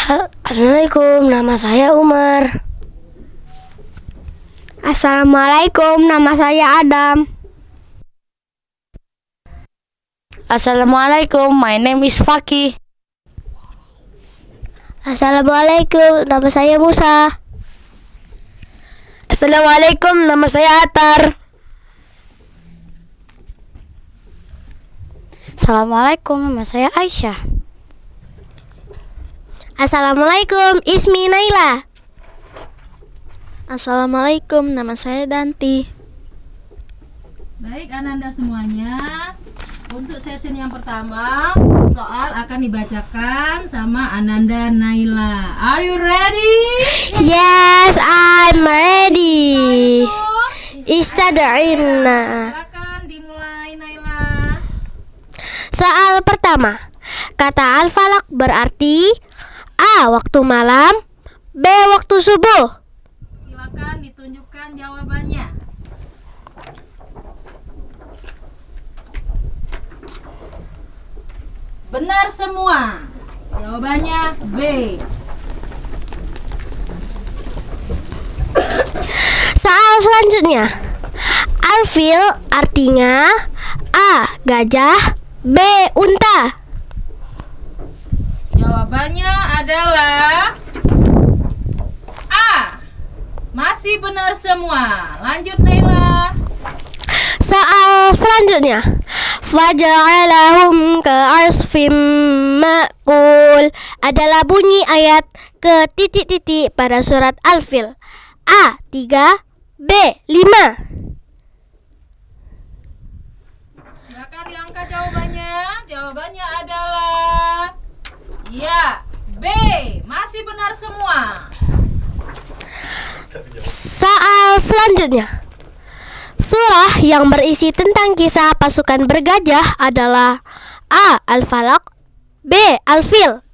Assalamualaikum, nama saya Umar. Assalamualaikum, nama saya Adam. Assalamualaikum, my name is Faki. Assalamualaikum, nama saya Musa. Assalamualaikum, nama saya Atar. Assalamualaikum, nama saya Aisyah. Assalamualaikum, ismi Naila. Assalamualaikum, nama saya Danti. Baik Ananda semuanya, untuk sesi yang pertama soal akan dibacakan sama Ananda Naila. Are you ready? Yes, I'm ready. Istada'inna. Silakan dimulai Naila. Soal pertama, kata al-falak berarti A. Waktu malam, B. Waktu subuh. Silakan ditunjukkan jawabannya. Benar semua. Jawabannya B. Soal selanjutnya, alfil artinya A. Gajah, B. Unta. Jawabannya adalah A. Masih benar semua. Lanjut Naila. Soal selanjutnya, faja'alahum ka'asfim ma'kul adalah bunyi ayat ke titik-titik pada surat Al-Fil. A. 3, B. 5. Silakan diangkat jawabannya. Jawabannya adalah ya, B. Masih benar semua. Soal selanjutnya, surah yang berisi tentang kisah pasukan bergajah adalah A. Al-Falaq, B. Al-Fil.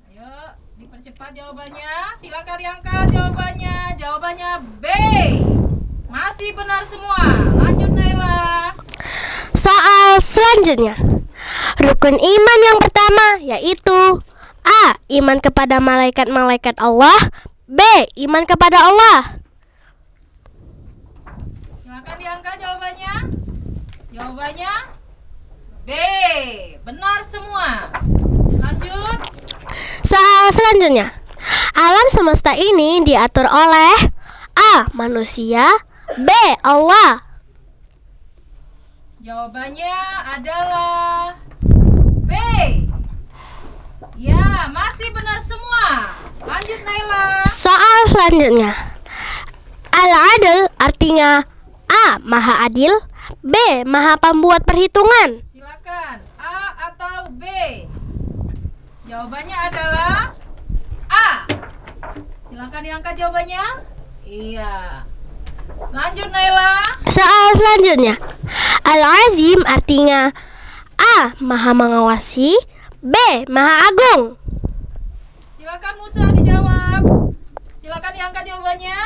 Ayo, dipercepat jawabannya. Silakan diangkat jawabannya. Jawabannya B. Masih benar semua. Lanjut Naila. Soal selanjutnya, rukun iman yang pertama yaitu A. Iman kepada malaikat-malaikat Allah, B. Iman kepada Allah. Silakan diangkat jawabannya. Jawabannya B. Benar semua. Lanjut. Soal selanjutnya, alam semesta ini diatur oleh A. Manusia, B. Allah. Jawabannya adalah B. Ya, masih benar semua. Lanjut Naila. Soal selanjutnya, al-adl artinya A. Maha adil, B. Maha pembuat perhitungan. Silakan A atau B. Jawabannya adalah A. Silakan diangkat jawabannya. Iya. Lanjut Naila. Soal selanjutnya, al-azim artinya A. Maha mengawasi, B. Maha agung. Silakan Musa dijawab. Silakan diangkat jawabannya.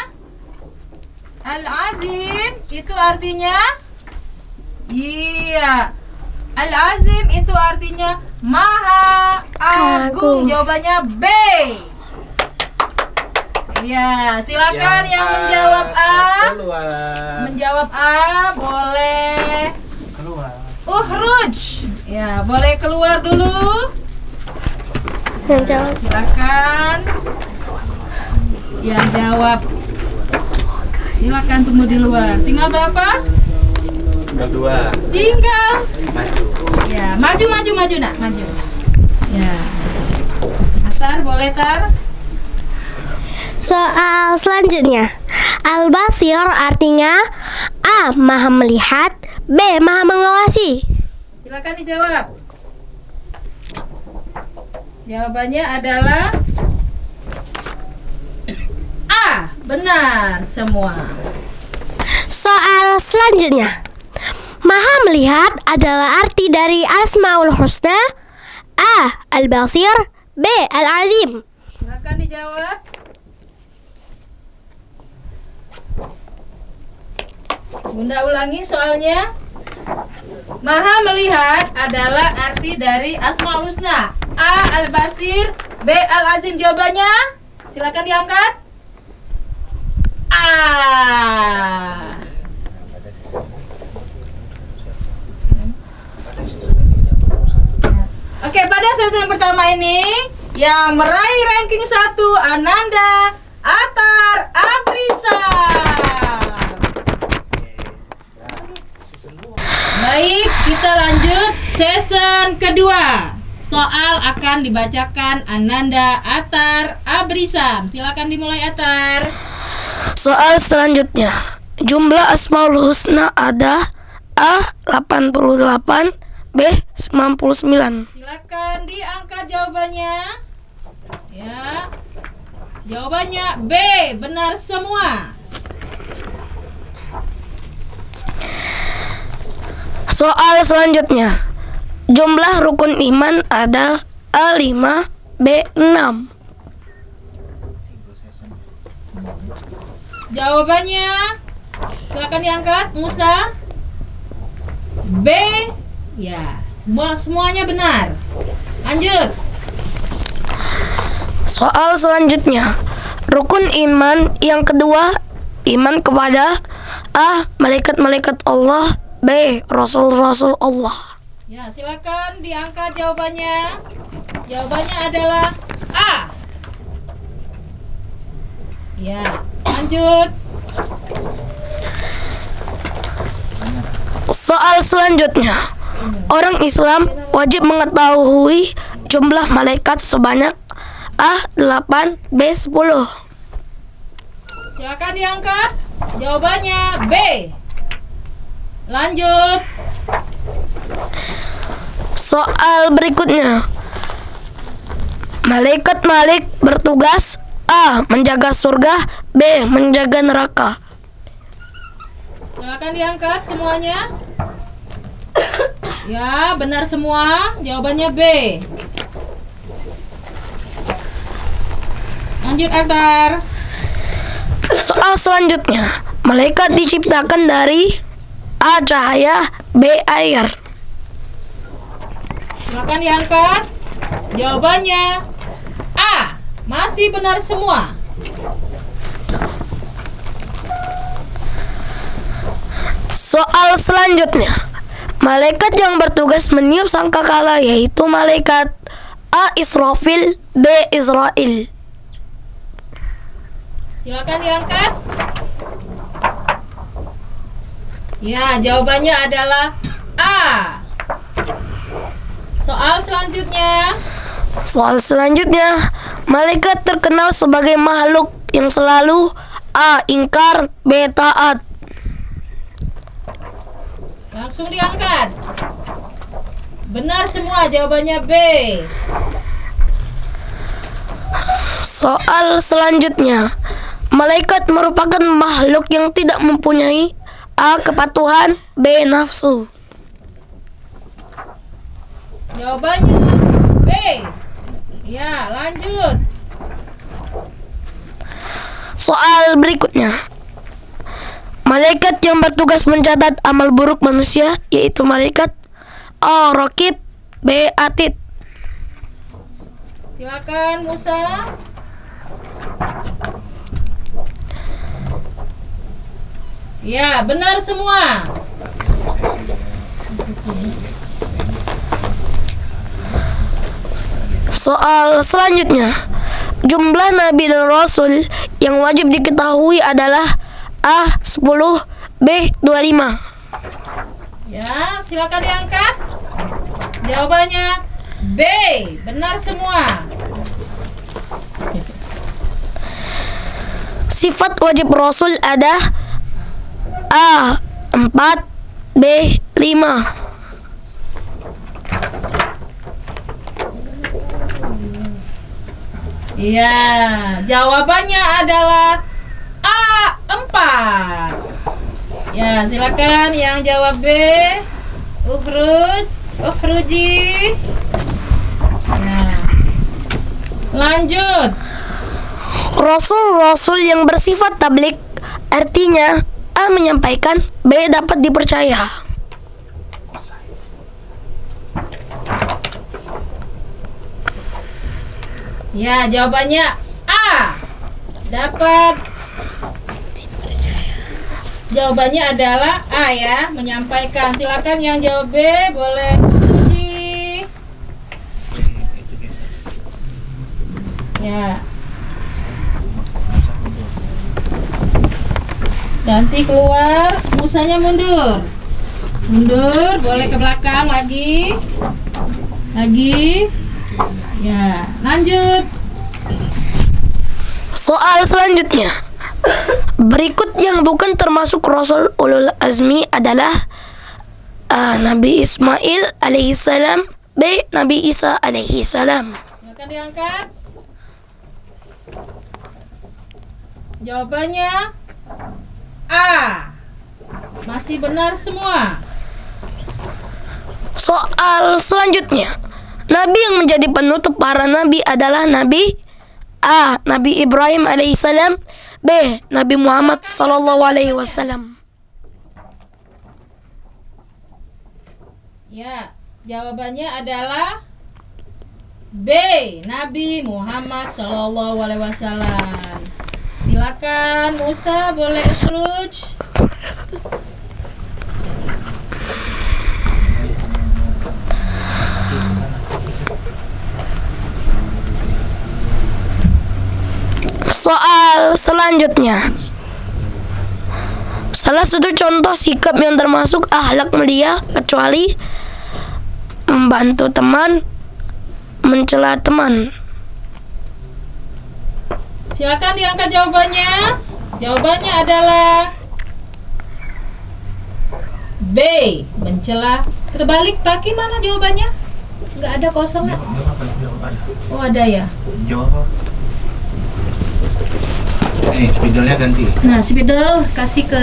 Al-azim itu artinya iya. Al-azim itu artinya maha agung. Jawabannya B. Iya, silakan yang menjawab A. Menjawab A boleh Keluar. Uhruj. Ya, boleh keluar dulu. Yang jawab. Silakan. Yang jawab. Silakan tunggu di luar. Tinggal berapa? Kedua. Tinggal. Maju. Ya, maju nak, maju. Ya. Atar, boleh Tar? Soal selanjutnya, al-basir artinya A. Maha melihat, B. Maha mengawasi. Silakan dijawab. Jawabannya adalah A. Benar semua. Soal selanjutnya, Maha melihat adalah arti dari Asmaul Husna. A. Al-Basir, B. Al-Azim. Silakan dijawab. Bunda ulangi soalnya. Maha melihat adalah arti dari Asmaul Husna. A. Al-Basir, B. Al-Azim jawabannya. Silakan diangkat. A. Oke, pada sesi yang pertama ini yang meraih ranking 1 Ananda Atar Aprisa. Baik, kita lanjut season kedua. Soal akan dibacakan Ananda Atar Abrisam. Silakan dimulai Atar. Soal selanjutnya. Jumlah Asmaul Husna ada A. 88, B. 99. Silakan diangkat jawabannya. Ya. Jawabannya B, benar semua. Soal selanjutnya. Jumlah rukun iman ada A5, B6. Jawabannya silakan diangkat Musa. B. Ya, semuanya benar. Lanjut. Soal selanjutnya. Rukun iman yang kedua, iman kepada A. Malaikat-malaikat Allah, B. Rasul-rasul Allah. Ya, silakan diangkat jawabannya. Jawabannya adalah A. Ya, lanjut. Soal selanjutnya. Orang Islam wajib mengetahui jumlah malaikat sebanyak A8, B10. Silakan diangkat. Jawabannya B. Lanjut. Soal berikutnya. Malaikat Malik bertugas A. Menjaga surga, B. Menjaga neraka. Silakan diangkat semuanya. Ya, benar semua. Jawabannya B. Lanjut Artar. Soal selanjutnya. Malaikat diciptakan dari A. Cahaya, B. Air. Silakan diangkat. Jawabannya A. Masih benar semua. Soal selanjutnya. Malaikat yang bertugas meniup sangkakala yaitu malaikat A. Israfil, B. Israel. Silakan diangkat. Ya, jawabannya adalah A. Soal selanjutnya. Soal selanjutnya. Malaikat terkenal sebagai makhluk yang selalu A. Ingkar, B. Taat. Langsung diangkat. Benar semua, jawabannya B. Soal selanjutnya. Malaikat merupakan makhluk yang tidak mempunyai A. Kepatuhan, B. Nafsu. Jawabannya B. Ya, lanjut. Soal berikutnya. Malaikat yang bertugas mencatat amal buruk manusia yaitu malaikat A. Raqib, B. Atid. Silakan Musa. Ya, benar semua. Soal selanjutnya. Jumlah nabi dan rasul yang wajib diketahui adalah A. 10, B. 25. Ya, silakan diangkat. Jawabannya B. Benar semua. Sifat wajib rasul ada A. 4, B. 5. Iya, jawabannya adalah A4. Ya, silakan yang jawab B. Uhruji. Nah, lanjut. Rasul-rasul yang bersifat tablik artinya A. menyampaikan, B. dapat dipercaya. Ya, jawabannya A. Dapat. Jawabannya adalah A ya, menyampaikan. Silakan yang jawab B boleh uji. Ya. Ganti keluar, Musanya mundur. Mundur, boleh ke belakang lagi. Lagi. Ya, lanjut. Soal selanjutnya. Berikut yang bukan termasuk Rasul Ulul Azmi adalah A. Nabi Ismail alaihissalam, B. Nabi Isa alaihissalam. Silakan diangkat. Jawabannya A. Masih benar semua. Soal selanjutnya. Nabi yang menjadi penutup para nabi adalah Nabi A. Nabi Ibrahim alaihissalam, B. Nabi Muhammad sallallahu alaihi wasallam. Ya, jawabannya adalah B. Nabi Muhammad Sallallahu Alaihi Wasallam. Silakan Musa, boleh approach. Soal selanjutnya. Salah satu contoh sikap yang termasuk akhlak mulia kecuali membantu teman, mencela teman. Silakan diangkat jawabannya. Jawabannya adalah B. Mencela. Terbalik kaki mana jawabannya? Nggak ada kosong nggak? Oh ada ya. Jawab apa? Spidolnya ganti. Nah, spidol kasih ke.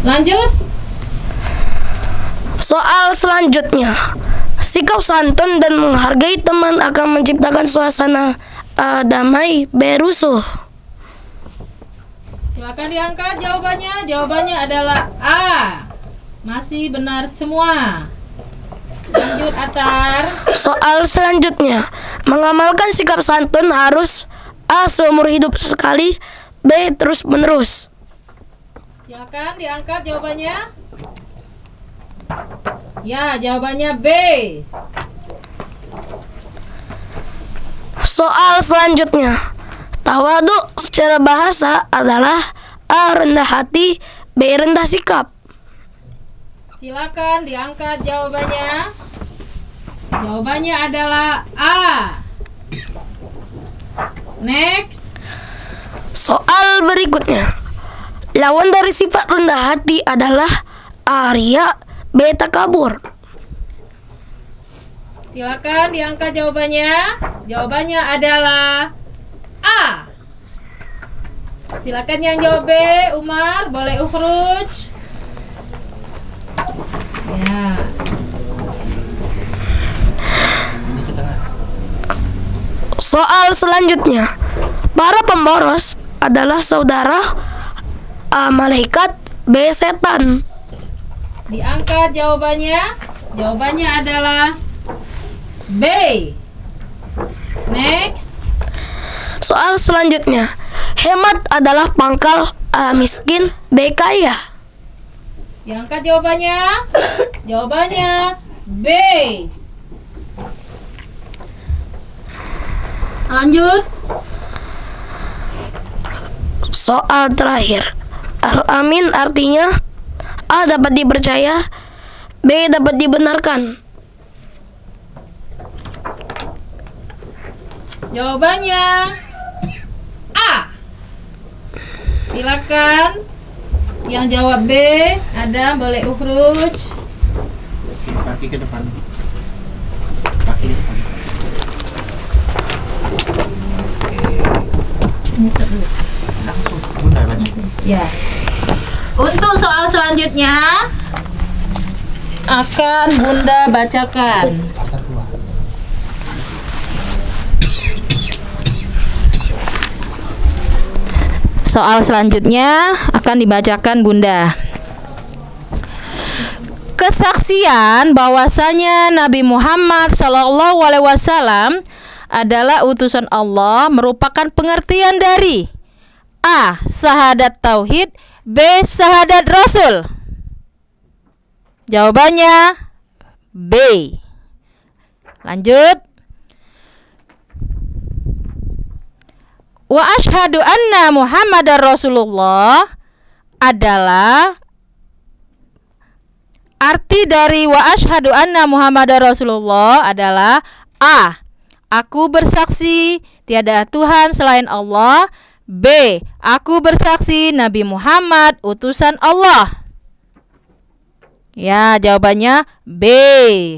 Lanjut. Soal selanjutnya. Sikap santun dan menghargai teman akan menciptakan suasana damai berusuh. Silakan diangkat jawabannya. Jawabannya adalah A. Masih benar semua. Lanjut Atar. Soal selanjutnya. Mengamalkan sikap santun harus A. Seumur hidup sekali, B. Terus menerus. Silakan diangkat jawabannya. Ya, jawabannya B. Soal selanjutnya. Tawadu secara bahasa adalah A. Rendah hati, B. Rendah sikap. Silakan diangkat jawabannya. Jawabannya adalah A. Next. Soal berikutnya. Lawan dari sifat rendah hati adalah A. Riya, B. Takabur. Silakan diangkat jawabannya. Jawabannya adalah A. Silakan yang jawab B, Umar, boleh ukhruj. Ya. Soal selanjutnya. Para pemboros adalah saudara A. Malaikat, B. Setan. Diangkat jawabannya. Jawabannya adalah B. Next. Soal selanjutnya. Hemat adalah pangkal A. Miskin, B. Kaya. Diangkat jawabannya. Jawabannya B. Lanjut. Soal terakhir. Al-Amin artinya A. Dapat dipercaya, B. Dapat dibenarkan. Jawabannya A. Silakan yang jawab B, Adam boleh ukhruj. Kaki ke depan. Kaki ke depan. Langsung Bunda baca. Ya. Untuk soal selanjutnya akan Bunda bacakan. Atar keluar. Soal selanjutnya akan dibacakan Bunda. Kesaksian bahwasanya Nabi Muhammad SAW adalah utusan Allah merupakan pengertian dari A. Syahadat tauhid, B. Syahadat rasul? Jawabannya B. Lanjut. Wa asyhadu anna Muhammadar Rasulullah adalah arti dari wa asyhadu anna Muhammadar Rasulullah adalah A. Aku bersaksi tiada Tuhan selain Allah. B. Aku bersaksi Nabi Muhammad utusan Allah. Ya, jawabannya B.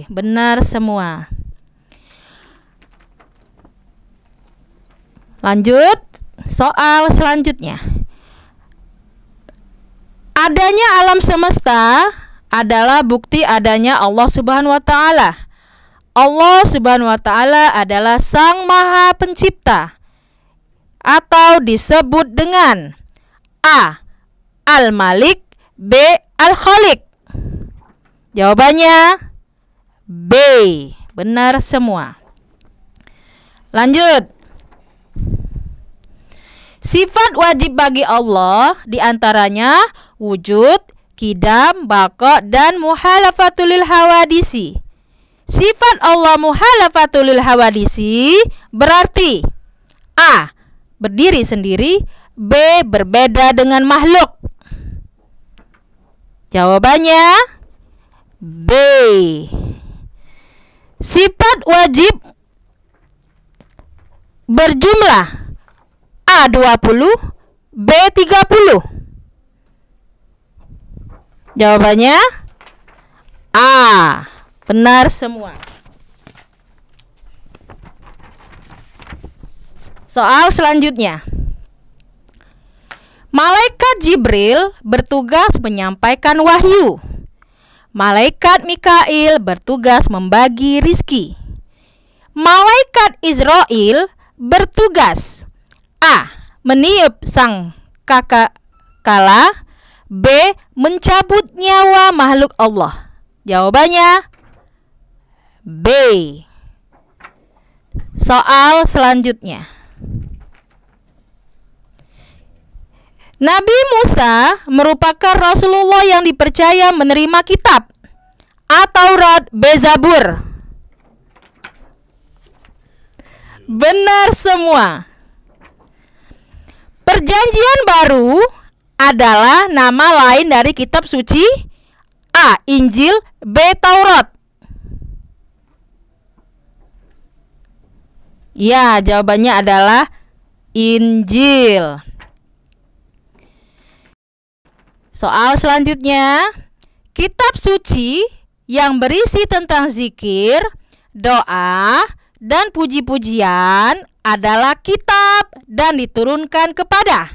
Benar semua. Lanjut, soal selanjutnya. Adanya alam semesta adalah bukti adanya Allah Subhanahu wa taala. Allah Subhanahu wa taala adalah Sang Maha Pencipta atau disebut dengan A. Al-Malik, B. Al-Khaliq. Jawabannya B. Benar semua. Lanjut. Sifat wajib bagi Allah diantaranya wujud, qidam, baqa, dan muhalafatul lil hawadisi. Sifat Allah muhalafatul lil hawadisi berarti A. Berdiri sendiri, B. Berbeda dengan makhluk. Jawabannya B. Sifat wajib berjumlah A 20, B 30. Jawabannya A. Benar semua. Soal selanjutnya. Malaikat Jibril bertugas menyampaikan wahyu. Malaikat Mikail bertugas membagi rizki. Malaikat Israel bertugas A. Meniup sang kala, B. Mencabut nyawa makhluk Allah. Jawabannya B. Soal selanjutnya. Nabi Musa merupakan Rasulullah yang dipercaya menerima kitab At-Taurat, B. Zabur. Benar semua. Perjanjian baru adalah nama lain dari kitab suci A. Injil, B. Taurat. Ya, jawabannya adalah Injil. Soal selanjutnya, kitab suci yang berisi tentang zikir, doa, dan puji-pujian adalah kitab dan diturunkan kepada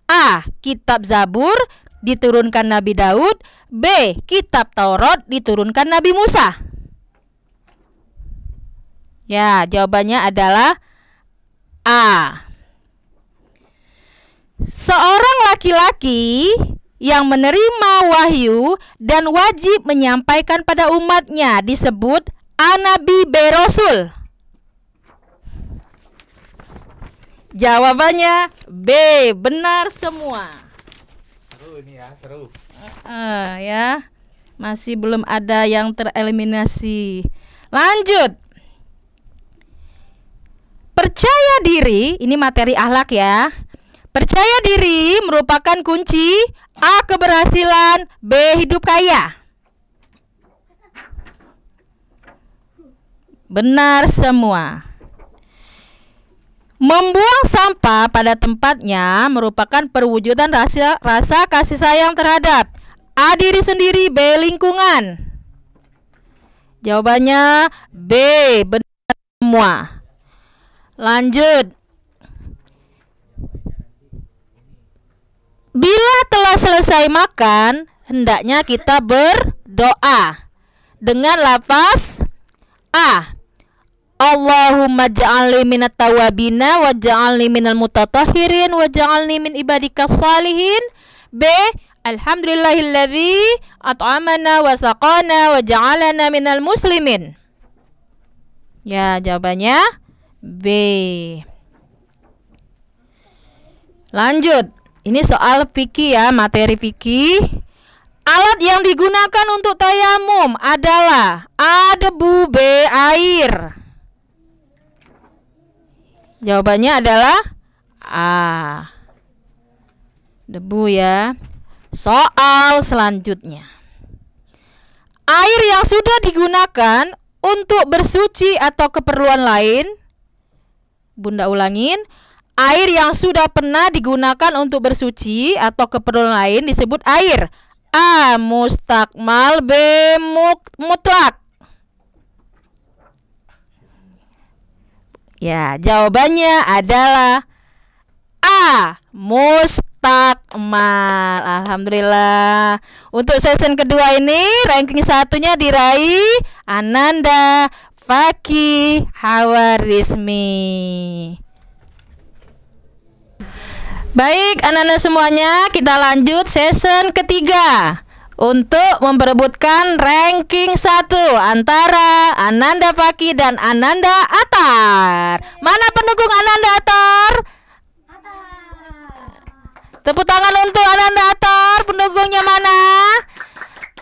A. Kitab Zabur diturunkan Nabi Daud, B. Kitab Taurat diturunkan Nabi Musa. Ya, jawabannya adalah A. Seorang laki-laki yang menerima wahyu dan wajib menyampaikan pada umatnya disebut A. Nabi, B. Rasul. Jawabannya B. Benar semua. Seru ini ya, seru. Ya, masih belum ada yang tereliminasi. Lanjut. Percaya diri, ini materi akhlak ya. Percaya diri merupakan kunci A. Keberhasilan, B. Hidup kaya. Benar semua. Membuang sampah pada tempatnya merupakan perwujudan rasa kasih sayang terhadap A. Diri sendiri, B. Lingkungan. Jawabannya B. Benar semua. Lanjut. Bila telah selesai makan, hendaknya kita berdoa dengan lafaz A. Allahumma ja'alni minat tawabina wa ja'alni minal mutatahhirin wa ja'alni min ibadikas salihin. B. Alhamdulillahilladzi at'amana wa saqana wa ja'alana minal muslimin. Ya, jawabannya B. Lanjut. Ini soal fikih ya, materi fikih. Alat yang digunakan untuk tayamum adalah A. Debu, B. Air. Jawabannya adalah A. Debu ya. Soal selanjutnya. Air yang sudah digunakan untuk bersuci atau keperluan lain. Bunda ulangin. Air yang sudah pernah digunakan untuk bersuci atau keperluan lain disebut air. A. Mustakmal, B. Mutlak. Ya, jawabannya adalah A. Mustakmal. Alhamdulillah. Untuk season kedua ini ranking satunya diraih Ananda Fakih Hawarizmi. Baik, anak-anak semuanya, kita lanjut season ketiga untuk memperebutkan ranking 1 antara Ananda Fakih dan Ananda Atar. Mana pendukung Ananda Atar? Tepuk tangan untuk Ananda Atar. Pendukungnya mana?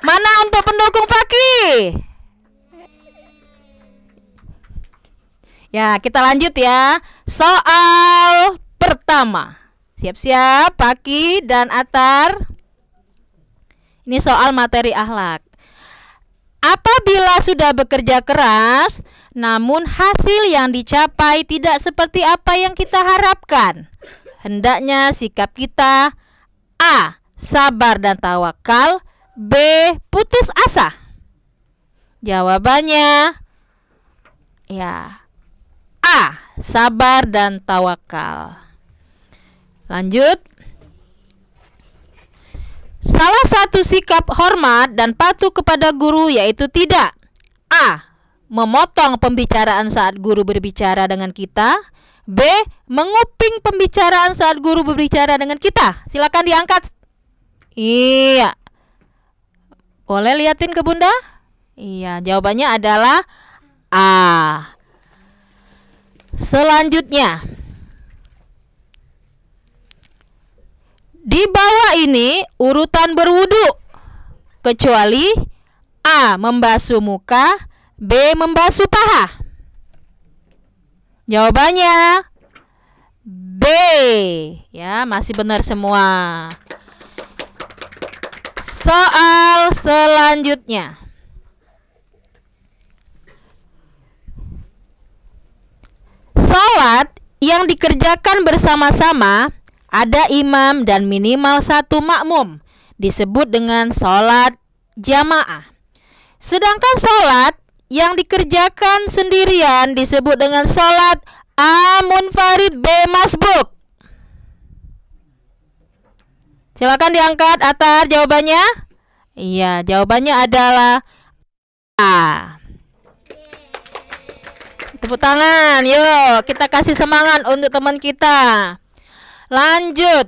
Mana untuk pendukung Fakih? Ya, kita lanjut ya. Soal pertama. Siap-siap, Fakih dan Atar. Ini soal materi akhlak. Apabila sudah bekerja keras, namun hasil yang dicapai tidak seperti apa yang kita harapkan, hendaknya sikap kita A. Sabar dan tawakal, B. Putus asa. Jawabannya ya A. Sabar dan tawakal. Lanjut. Salah satu sikap hormat dan patuh kepada guru yaitu tidak A. Memotong pembicaraan saat guru berbicara dengan kita, B. Menguping pembicaraan saat guru berbicara dengan kita. Silakan diangkat. Iya. Boleh liatin ke Bunda? Iya, jawabannya adalah A. Selanjutnya, di bawah ini urutan berwudu, kecuali A. Membasuh muka, B. Membasuh paha. Jawabannya B. Ya, masih benar semua. Soal selanjutnya. Salat yang dikerjakan bersama-sama ada imam dan minimal satu makmum, disebut dengan sholat jamaah. Sedangkan sholat yang dikerjakan sendirian disebut dengan sholat A. Munfarid, B. Masbuk. Silakan diangkat, Atar, jawabannya. Iya, jawabannya adalah A. Tepuk tangan, yuk kita kasih semangat untuk teman kita. Lanjut.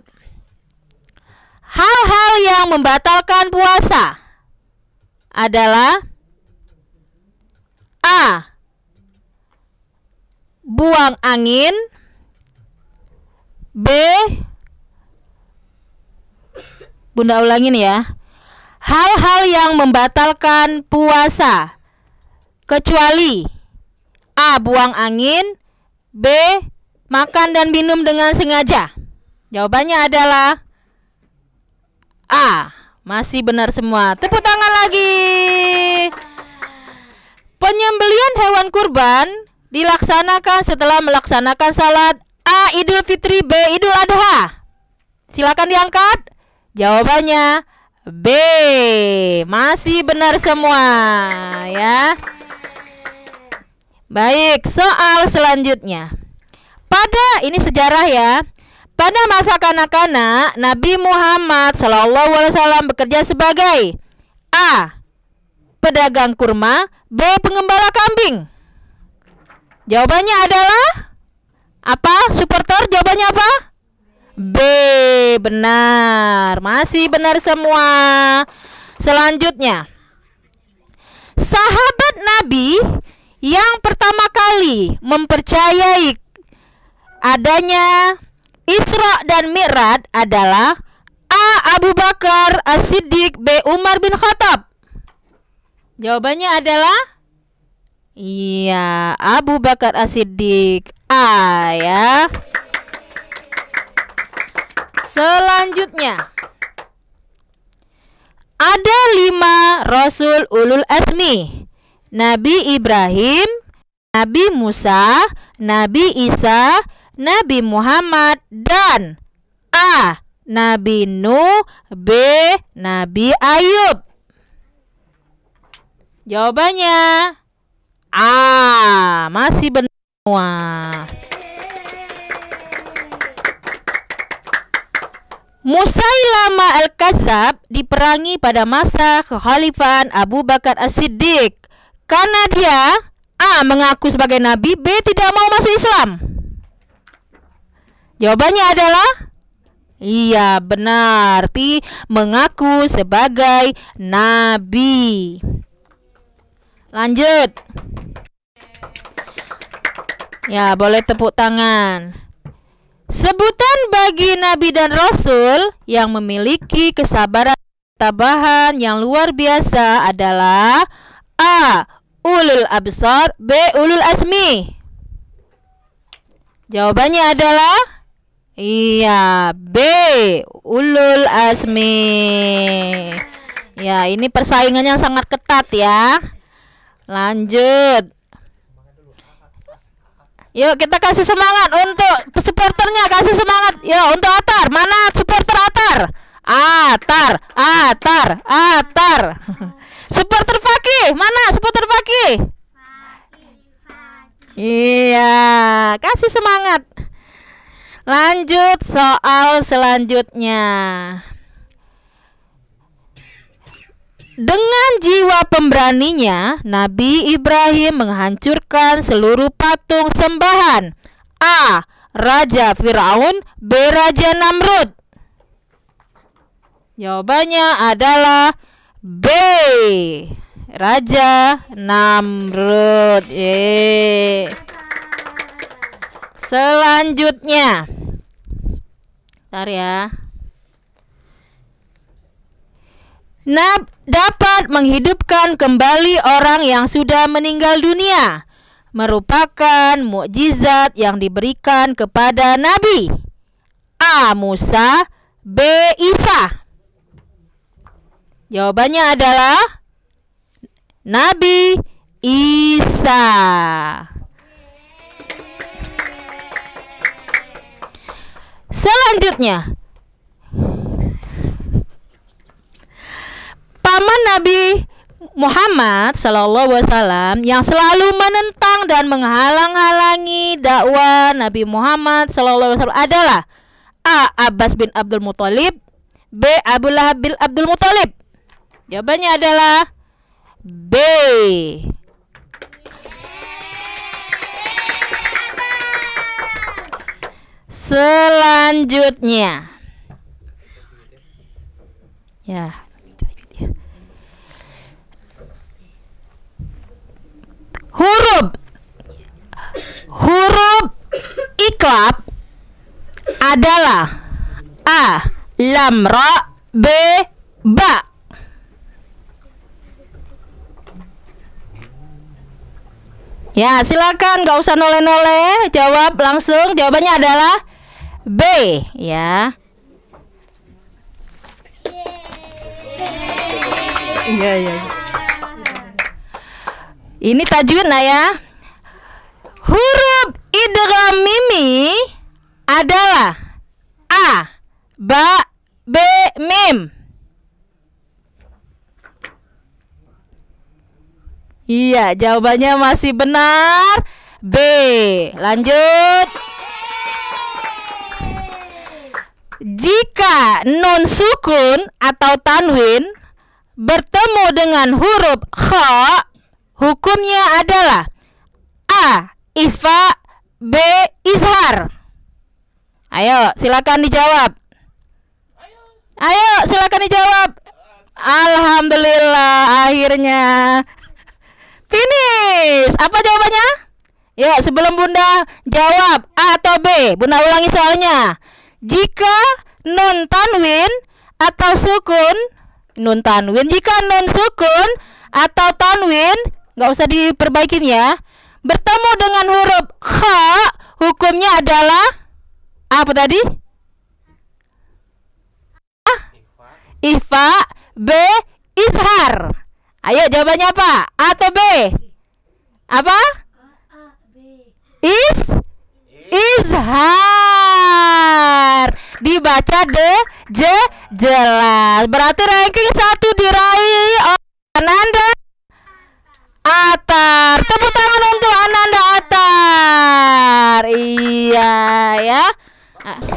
Hal-hal yang membatalkan puasa adalah A. Buang angin, B. Bunda ulangin ya. Hal-hal yang membatalkan puasa kecuali A. Buang angin, B. Makan dan minum dengan sengaja. Jawabannya adalah A. Masih benar semua. Tepuk tangan lagi. Penyembelihan hewan kurban dilaksanakan setelah melaksanakan salat A. Idul Fitri, B. Idul Adha. Silakan diangkat. Jawabannya B. Masih benar semua ya. Baik, soal selanjutnya. Ini sejarah ya. Pada masa kanak-kanak, Nabi Muhammad SAW bekerja sebagai A. Pedagang kurma, B. Pengembala kambing. Jawabannya adalah apa? Supporter, jawabannya apa? B. Benar. Masih benar semua. Selanjutnya, sahabat Nabi yang pertama kali mempercayai adanya Isra dan Mi'raj adalah A. Abu Bakar As-Siddiq, B. Umar bin Khattab. Jawabannya adalah iya, Abu Bakar As-Siddiq. A ya. Selanjutnya, ada 5 Rasul Ulul Azmi: Nabi Ibrahim, Nabi Musa, Nabi Isa, Nabi Muhammad, dan A. Nabi Nuh, B. Nabi Ayub. Jawabannya A. Masih benar semua. Musailamah Al-Kadzab diperangi pada masa kekhalifahan Abu Bakar As-Siddiq karena dia A. mengaku sebagai nabi, B. tidak mau masuk Islam. Jawabannya adalah iya, benar, mengaku sebagai nabi. Lanjut. Ya, boleh tepuk tangan. Sebutan bagi nabi dan rasul yang memiliki kesabaran tabahan yang luar biasa adalah A. Ulul Absar, B. Ulul Azmi. Jawabannya adalah iya, B. Ulul Azmi. Ya, ini persaingannya sangat ketat ya. Lanjut. Yuk kita kasih semangat untuk supporternya, kasih semangat. Yuk untuk Atar, mana supporter Atar? Atar. Supporter Fakih, mana supporter Fakih? Iya, kasih semangat. Lanjut soal selanjutnya. Dengan jiwa pemberaninya, Nabi Ibrahim menghancurkan seluruh patung sembahan. A. Raja Fir'aun, B. Raja Namrud. Jawabannya adalah B. Raja Namrud. Selanjutnya, bentar ya. Dapat menghidupkan kembali orang yang sudah meninggal dunia, merupakan mukjizat yang diberikan kepada Nabi A. Musa, B. Isa. Jawabannya adalah Nabi Isa. Selanjutnya, paman Nabi Muhammad SAW yang selalu menentang dan menghalang-halangi dakwah Nabi Muhammad SAW adalah A. Abbas bin Abdul Muthalib, B. Abu Lahab bin Abdul Muthalib. Jawabannya adalah B. Selanjutnya, ya, huruf iqlab adalah A. Lam, Ra, B. Ba. Ya, silakan, gak usah noleh-noleh, jawab langsung. Jawabannya adalah B, ya. Iya. Ini tajwid nah ya. Huruf idgham mimi adalah A. Ba, B. Mim. Iya, jawabannya masih benar, B. Lanjut. Jika nun sukun atau tanwin bertemu dengan huruf kha, hukumnya adalah A. Ikhfa, B. Izhar. Ayo, silakan dijawab. Ayo, silakan dijawab. Alhamdulillah, akhirnya finish. Apa jawabannya? Yuk, sebelum Bunda jawab A atau B, Bunda ulangi soalnya. Jika nun tanwin atau sukun, nun tanwin, jika nun sukun atau tanwin, nggak usah diperbaikin ya, bertemu dengan huruf kha, hukumnya adalah apa tadi? Ikhfa, B, izhar. Ayo jawabannya apa? A atau B? Apa? Izhar. Dibaca jelas. Berarti ranking 1 diraih oleh Ananda Atar. Tepuk tangan untuk Ananda Atar. Iya ya.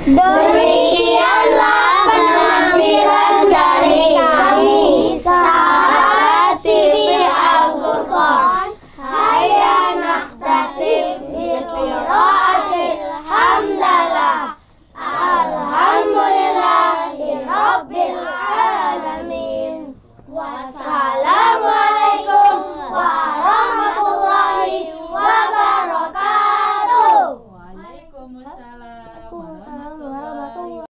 Demikianlah penampilan dari kami sahabat TV Al-Furqan. Hayya nakhtatib bi qiraatil hamdalah. Alhamdulillahirabbil alamin. Wassalamualaikum warahmatullahi wabarakatuh. Waalaikumsalam.